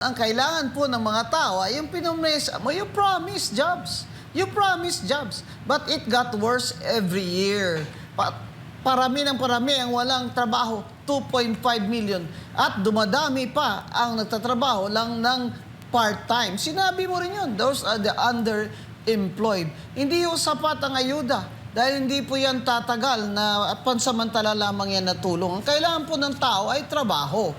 Ang kailangan po ng mga tao ay yung pinumesa mo, you promise jobs. You promise jobs. But it got worse every year. Parami ng parami ang walang trabaho, 2.5 million. At dumadami pa ang nagtatrabaho lang ng part-time. Sinabi mo rin yun, those are the underemployed. Hindi yung sapat ang ayuda. Dahil hindi po yan tatagal na pansamantala lamang yan na tulong. Ang kailangan po ng tao ay trabaho.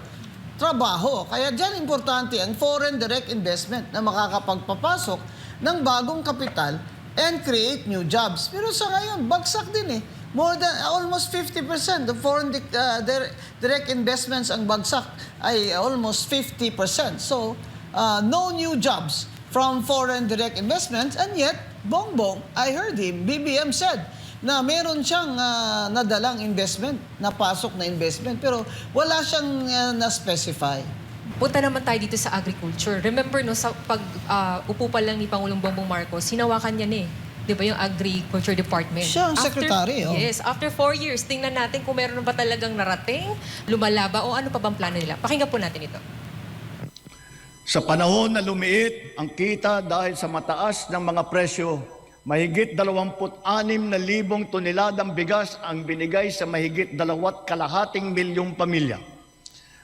Kaya dyan importante ang foreign direct investment na makakapagpapasok ng bagong kapital and create new jobs. Pero sa ngayon, bagsak din eh. More than almost 50% of foreign direct investments ang bagsak ay almost 50%. So, no new jobs from foreign direct investments, and yet, Bongbong, I heard him, BBM said, na meron siyang nadalang investment, napasok na investment, pero wala siyang na-specify. Punta naman tayo dito sa agriculture. Remember, no, sa upo pa lang ni Pangulong Bongbong Marcos, sinawakan niya eh. Di ba yung Agriculture Department? Siya ang secretary. Yes, after 4 years, tingnan natin kung meron ba talagang narating, lumalaba, o ano pa bang plano nila. Pakinggan po natin ito. Sa panahon na lumiit ang kita dahil sa mataas ng mga presyo, mahigit 26,000 toneladang bigas ang binigay sa mahigit 2.2 milyong pamilya.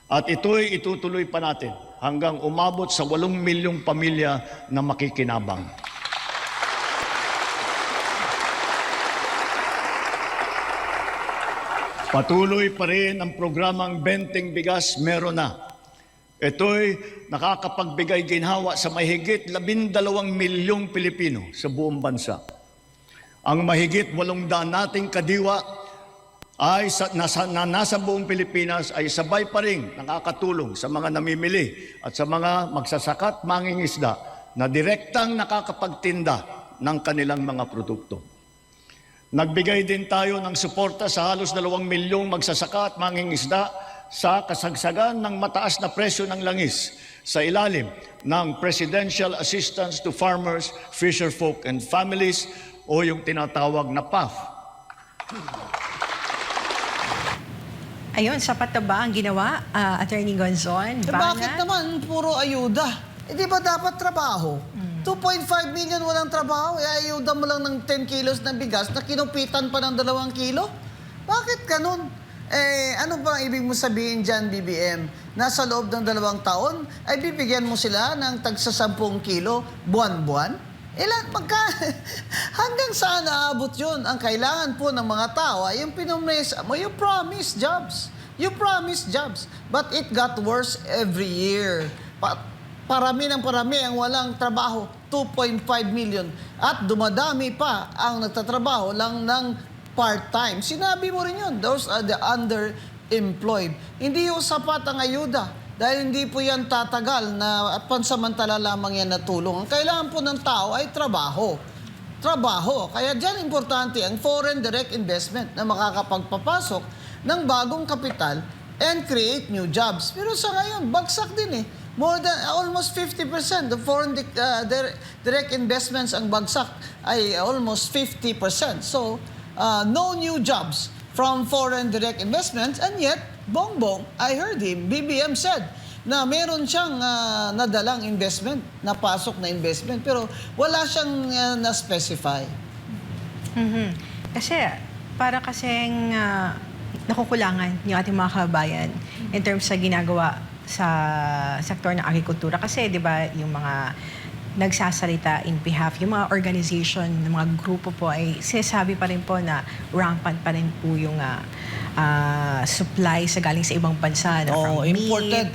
At ito'y itutuloy pa natin hanggang umabot sa 8 milyong pamilya na makikinabang. Patuloy pa rin ang programang Benteng Bigas Meron Na. Ito'y nakakapagbigay ginhawa sa mahigit 12 milyong Pilipino sa buong bansa. Ang mahigit 800 nating kadiwa ay nasa buong Pilipinas ay sabay pa rin nakakatulong sa mga namimili at sa mga magsasaka at mangingisda na direktang nakakapagtinda ng kanilang mga produkto. Nagbigay din tayo ng suporta sa halos 2 milyong magsasaka at mangingisda sa kasagsagan ng mataas na presyo ng langis sa ilalim ng Presidential Assistance to Farmers, Fisherfolk and Families o yung tinatawag na PAF. Ayun, sapat na ba ang ginawa, Attorney Gonzon? Bakit naman puro ayuda? Di ba dapat trabaho? 2.5 million walang trabaho, ayuda mo lang ng 10 kilos ng bigas na kinupitan pa ng 2 kilo? Bakit ganun? Ano ba ang ibig mo sabihin dyan, BBM? Nasa loob ng 2 taon, ay bibigyan mo sila ng tagsa 10 kilo buwan-buwan? Hanggang saan naabot yun? Ang kailangan po ng mga tao ay yung pinumesa mo, you promise jobs. You promise jobs. But it got worse every year. Parami ng parami ang walang trabaho, 2.5 million. At dumadami pa ang nagtatrabaho lang ng part-time. Sinabi mo rin yun, those are the underemployed. Hindi yung sapat ang ayuda. Dahil hindi po yan tatagal na pansamantala lamang yan na tulong. Ang kailangan po ng tao ay trabaho. Kaya dyan importante ang foreign direct investment na makakapagpapasok ng bagong kapital and create new jobs. Pero sa ngayon, bagsak din eh. More than almost 50% of foreign direct investments ang bagsak ay almost 50%. So, no new jobs from foreign direct investments, and yet, Bongbong, I heard him, BBM said, na meron siyang nadalang investment, napasok na investment, pero wala siyang na-specify. Kasi, para kasing nakukulangan yung ating mga kababayan in terms sa ginagawa sa sektor ng agrikultura. Kasi, di ba, yung mga nagsasalita in behalf, yung mga organization, ng mga grupo po ay sinasabi pa rin po na rampant pa rin po yung supply sa galing sa ibang bansa na from imported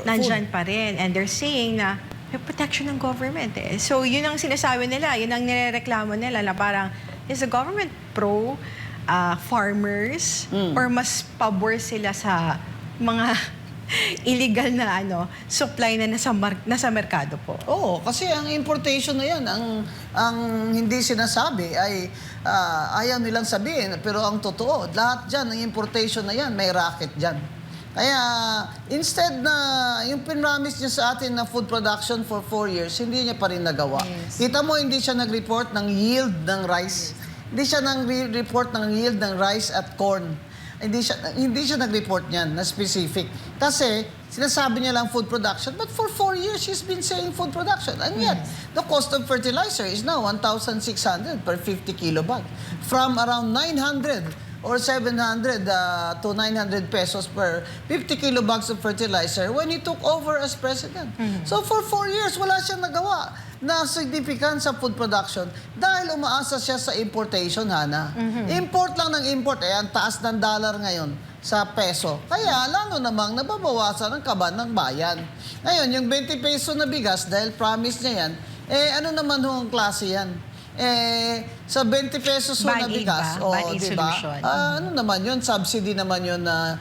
nandyan food pa rin. And they're saying na may protection ng government eh. So yun ang sinasabi nila, yun ang nirereklamo nila na parang is the government pro farmers or mas pabor sila sa mga illegal na supply na nasa merkado po. Oo, kasi ang importation na yan, ang hindi sinasabi ay ayaw nilang sabihin. Pero ang totoo, lahat dyan, ang importation na yan, may racket dyan. Kaya instead na yung pinramis niya sa atin na food production for 4 years, hindi niya pa rin nagawa. Yes. Kita mo, hindi siya nag-report ng yield ng rice. Hindi siya nag-report ng yield ng rice at corn. Hindi siya nag-report niyan na specific. Kasi Sinasabi niya lang food production, but for 4 years, she's been saying food production. And yet, the cost of fertilizer is now 1,600 per 50 kilo bag. From around 900 or 700 to 900 pesos per 50 kilo bags of fertilizer when he took over as president. So for 4 years, wala siyang nagawa na significant sa food production dahil umaasa siya sa importation, Hana. Import lang ng import. Ang taas ng dollar ngayon sa peso. Kaya lalo namang nababawasan ang kaban ng bayan. Ngayon, yung 20 peso na bigas, dahil promise niya yan, ano naman ang klase yan? Sa 20 pesos na Band-aid bigas, ba? Band-aid solution. ano naman yun? Subsidy naman yun na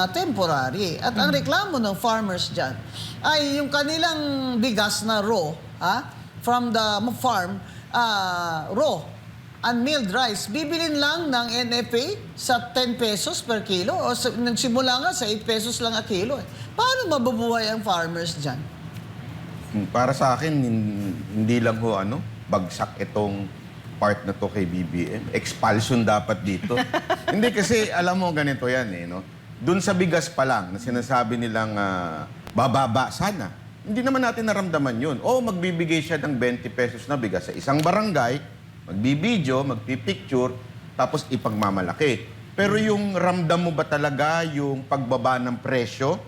temporary. At ang reklamo ng farmers dyan ay yung kanilang bigas na raw, from the farm, raw, unmilled rice, bibilin lang ng NFA sa 10 pesos per kilo o nagsimula nga sa 8 pesos lang a kilo. Paano mabubuhay ang farmers dyan? Para sa akin, hindi lang ho bagsak itong part na to kay BBM. Expulsion dapat dito. Hindi kasi, alam mo, ganito yan no? Doon sa bigas pa lang na sinasabi nilang bababa sana. Hindi naman natin naramdaman yun. O magbibigay siya ng 20 pesos na bigas sa isang barangay, magbibideo, magpipicture, tapos ipagmamalaki. Pero yung ramdam mo ba talaga yung pagbaba ng presyo?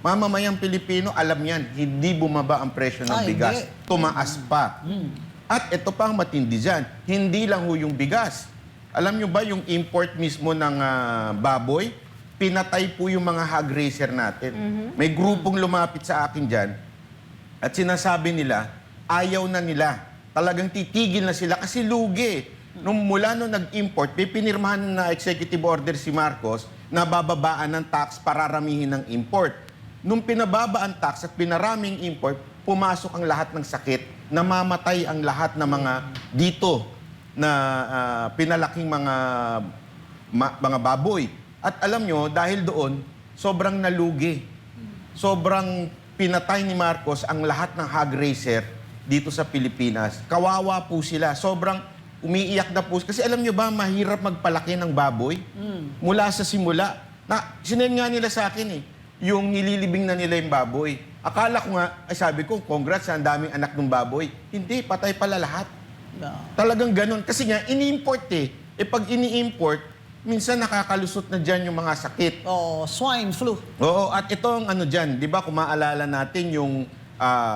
Mamamayang Pilipino, alam yan, hindi bumaba ang presyo ng bigas. Hindi. Tumaas pa. At ito pa ang matindi dyan, hindi lang ho yung bigas. Alam nyo ba yung import mismo ng baboy? Pinatay po yung mga hog racer natin. May grupong lumapit sa akin dyan at sinasabi nila, ayaw na nila. Talagang titigil na sila kasi lugi. Mula nung nag-import, pinirmahan na executive order si Marcos na bababaan ng tax para ramihin ng import. Nung pinababa ang tax at pinaraming import, pumasok ang lahat ng sakit, namamatay ang lahat ng mga dito na pinalaking mga baboy. At alam nyo, dahil doon, sobrang nalugi. Sobrang pinatay ni Marcos ang lahat ng hog racer dito sa Pilipinas. Kawawa po sila. Sobrang umiiyak na po. Kasi alam nyo ba, mahirap magpalaki ng baboy? Mula sa simula. Sinayin nga nila sa akin yung nililibing na nila yung baboy. Akala ko nga, sabi ko, congrats, ang daming anak ng baboy. Hindi, patay pala lahat. No. Talagang ganun. Kasi nga, ini-import pag ini-import, minsan nakakalusot na dyan yung mga sakit. Swine flu. Oo, at ito ang dyan, di ba, kung maalala natin yung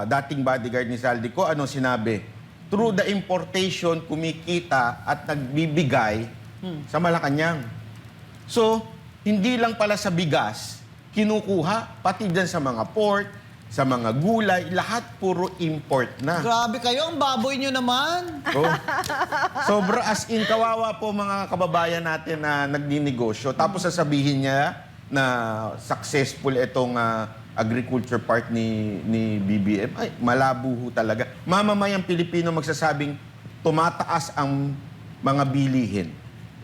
dating bodyguard ni Saldico, sinabi? Through the importation, kumikita at nagbibigay sa Malacanang. So, hindi lang pala sa bigas, kinukuha, pati dyan sa mga pork, sa mga gulay, lahat puro import na. Grabe kayo, ang baboy nyo naman. Oh. Sobra as in, kawawa po mga kababayan natin na nagninegosyo. Tapos sasabihin niya na successful itong agriculture part ni BBM. Ay, malabo ho talaga. Mamamayang Pilipino magsasabing tumataas ang mga bilihin.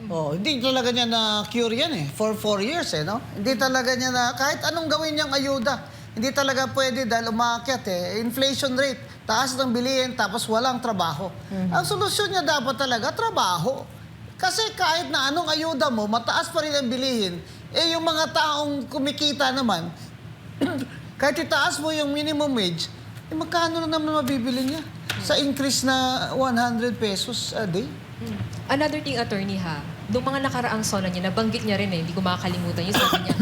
Hindi talaga niya na-cure yan for 4 years no? Hindi talaga niya na, kahit anong gawin niyang ayuda, hindi talaga pwede dahil umakyat inflation rate, taas ng bilihin, tapos walang trabaho. Ang solusyon niya dapat talaga, trabaho. Kasi kahit na anong ayuda mo, mataas pa rin ang bilihin, yung mga taong kumikita naman, kahit itaas mo yung minimum wage, magkano na naman mabibili niya? Sa increase na 100 pesos a day? Another thing, attorney doong mga nakaraang sona niya, nabanggit niya rin hindi ko makakalimutan yung sabi niya,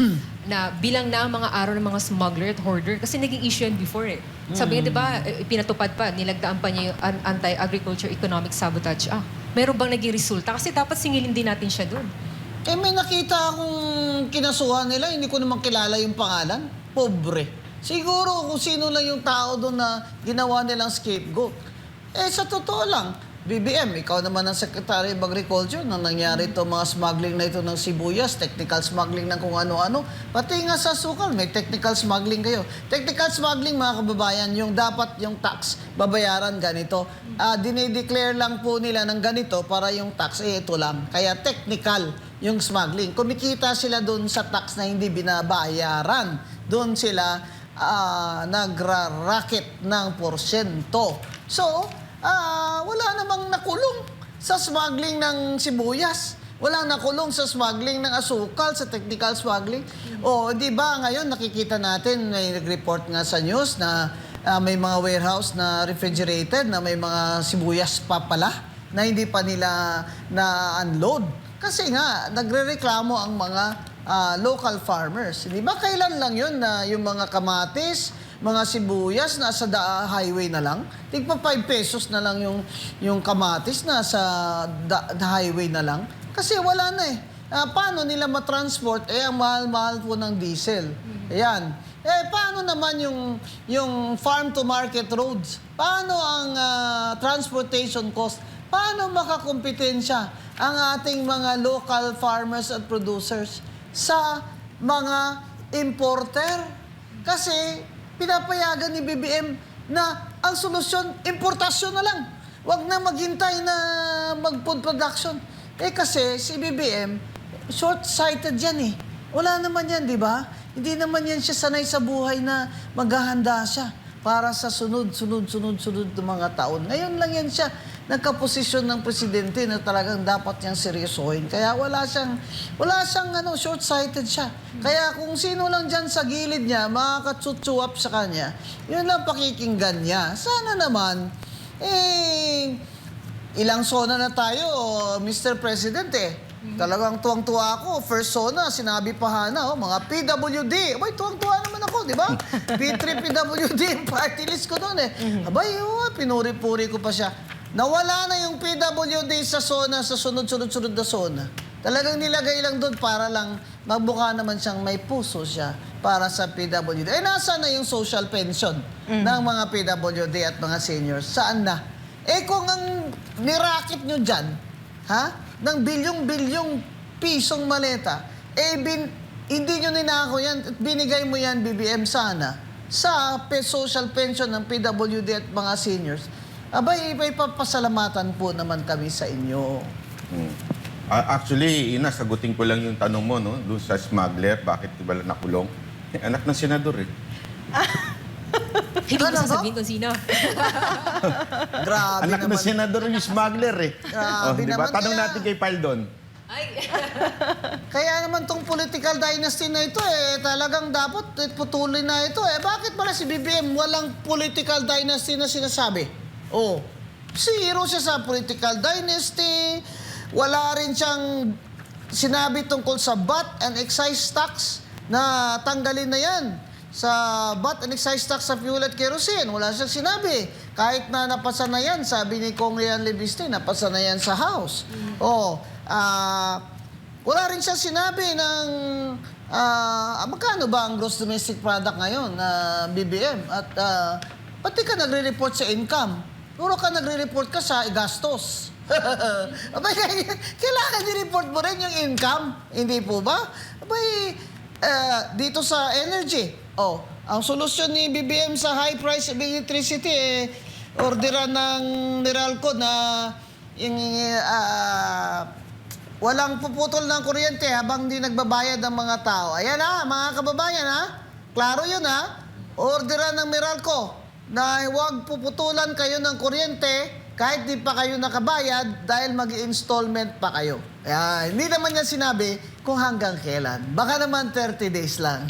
na bilang na ang mga araw ng mga smuggler at hoarder, kasi naging issue yan before Sabi niya, di ba, pinatupad pa, nilagdaan pa niya yung Anti-Agriculture Economic Sabotage. Meron bang naging resulta? Kasi dapat singilin din natin siya doon. May nakita akong kinasuhan nila, hindi ko naman kilala yung pangalan. Pobre. Siguro kung sino lang yung tao doon na ginawa nilang scapegoat. Sa totoo lang, BBM, ikaw naman ang Secretary of Agriculture nang nangyari ito mga smuggling na ito ng sibuyas, technical smuggling ng kung ano-ano. Pati nga sa sukal, may technical smuggling kayo. Technical smuggling, mga kababayan, yung dapat yung tax babayaran ganito. Dinideclare lang po nila ng ganito para yung tax, ito lang. Kaya technical yung smuggling. Kumikita sila doon sa tax na hindi binabayaran. Doon sila nagra-racket ng porsyento. So, wala namang nakulong sa smuggling ng sibuyas. Walang nakulong sa smuggling ng asukal, sa technical smuggling. O, di ba ngayon nakikita natin, may nag-report nga sa news na may mga warehouse na refrigerated, na may mga sibuyas pa pala na hindi pa nila na-unload. Kasi nga, nagre-reklamo ang mga local farmers. Di ba kailan lang yun na yung mga kamatis, mga sibuyas nasa highway na lang? Tigpa 5 pesos na lang yung kamatis nasa highway na lang. Kasi wala na eh. Paano nila matransport? Ang mahal-mahal po ng diesel. Ayan. Paano naman yung farm-to-market roads? Paano ang transportation cost? Paano makakompetensya ang ating mga local farmers at producers sa mga importer? Kasi pinapayagan ni BBM na ang solusyon, importasyon na lang. Huwag na maghintay na mag-food production. Kasi si BBM, short-sighted yan eh. Wala naman yan, di ba? Hindi naman yan siya sanay sa buhay na maghahanda siya para sa sunod ng mga taon. Ngayon lang yan siya nagkaposisyon ng presidente na talagang dapat niyang seryosohin. Kaya wala siyang short-sighted siya. Kaya kung sino lang dyan sa gilid niya, makakatsutsuwap sa kanya, yun lang pakikinggan niya. Sana naman, ilang sona na tayo, Mr. President Talagang tuwang-tuwa ako. First sona, sinabi pa Hana, mga PWD. Abay, tuwang-tuwa naman ako, di ba? P3 PWD, yung party list ko noon Abay, pinuri-puri ko pa siya. Nawala na yung PWD sa sona, sa sunod-sunod na sona. Talagang nilagay lang doon para lang magbuka naman siyang may puso siya para sa PWD. Nasa na yung social pension ng mga PWD at mga seniors? Saan na? Kung ang nirakit nyo dyan, ng bilyong-bilyong pisong maleta, hindi nyo ninako yan at binigay mo yan, BBM, sana, sa social pension ng PWD at mga seniors, abay, ipapasalamatan po naman kami sa inyo. Actually, sagutin ko lang yung tanong mo, no? Doon sa smuggler, bakit di ba nakulong? Anak ng senador Hindi ko Ano ba? sasabihin kung sino. Grabe Anak naman. ng senador yung smuggler Grabe di ba? naman, Tanong kaya- natin kay Paldon. Ay, Kaya naman tong political dynasty na ito, talagang dapat putulin na ito. Bakit pala si BBM walang political dynasty na sinasabi? Zero siya sa political dynasty. Wala rin siyang sinabi tungkol sa VAT and excise tax na tanggalin na yan. Sa VAT and excise tax sa fuel at kerosene, wala siyang sinabi. Kahit na napasa na yan, sabi ni Kong Rian Lebiste, napasa na yan sa House. Wala rin siya sinabi ng magkano ba ang gross domestic product ngayon na BBM? At pati ka nagre-report sa income. Puro ka nagre-report ka sa gastos. Abay, kailangan i-report mo rin yung income. Hindi po ba? Abay, dito sa energy. Ang solusyon ni BBM sa high price of electricity, orderan ng Meralco na yung walang puputol ng kuryente habang di nagbabayad ang mga tao. Ayan mga kababayan Klaro yun Orderan ng Meralco na huwag puputulan kayo ng kuryente kahit di pa kayo nakabayad dahil mag-installment pa kayo. Hindi naman yan sinabi kung hanggang kailan. Baka naman 30 days lang.